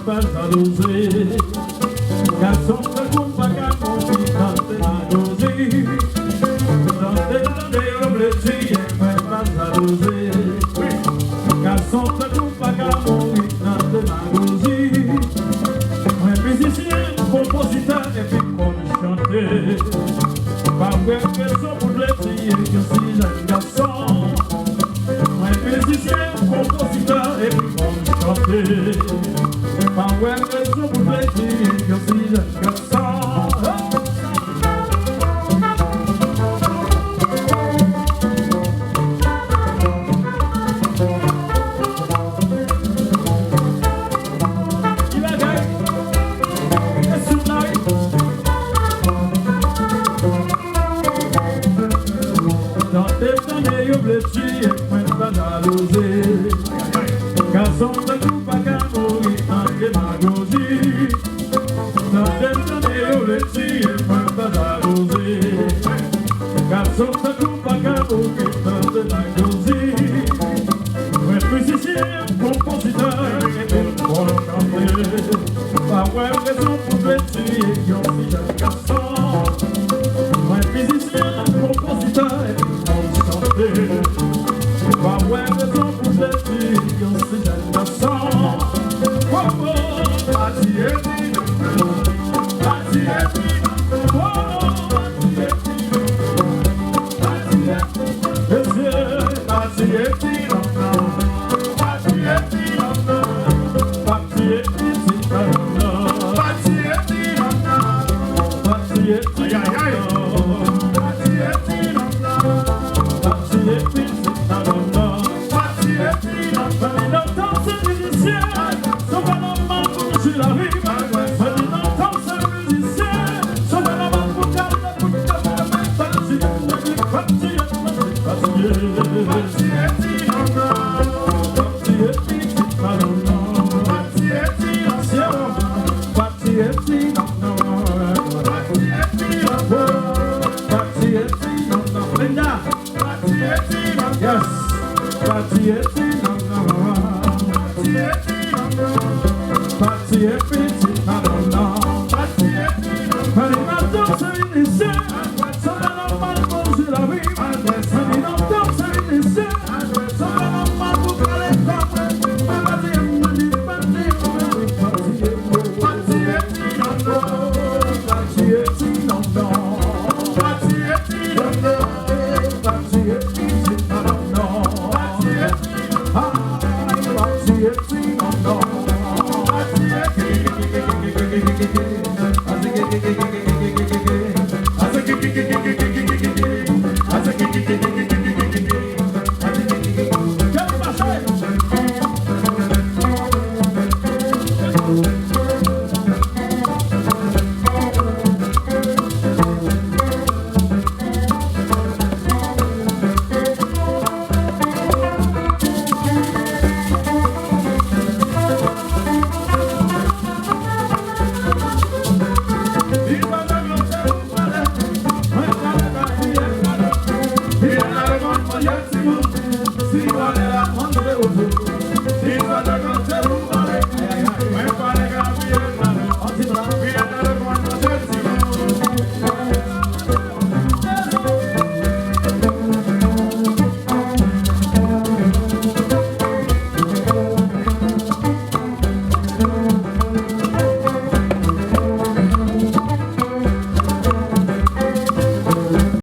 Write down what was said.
Pas jalousé, garçon de coupe à gamon qui tente la gauzie. Dans des oblétis, pas jalousé, garçon de coupe à gamon qui tente la gauzie. Moi musicien, compositeur et puis comme chanter. Pas vrai que son pour l'étis et que si jeune garçon. Moi musicien, compositeur et puis comme chanter. Power is so pretty, you'll see the good song. Dans tes années, you'll be cheap when the jalousie. Garçon de tout pas qu'à mourir. Démagogie, dans des années où les filles peuvent pas jalouser. Garçon, ça coupe pas qu'à mourir dans démagogie. Ouais, musicien, compositeur, et tout pour chanter. Pas ouais, raison pour les filles qui ont si jeunes garçons. Ouais, musicien, compositeur, et tout pour chanter. Pas ouais, raison pour les filles qui ont si jeunes garçons. Get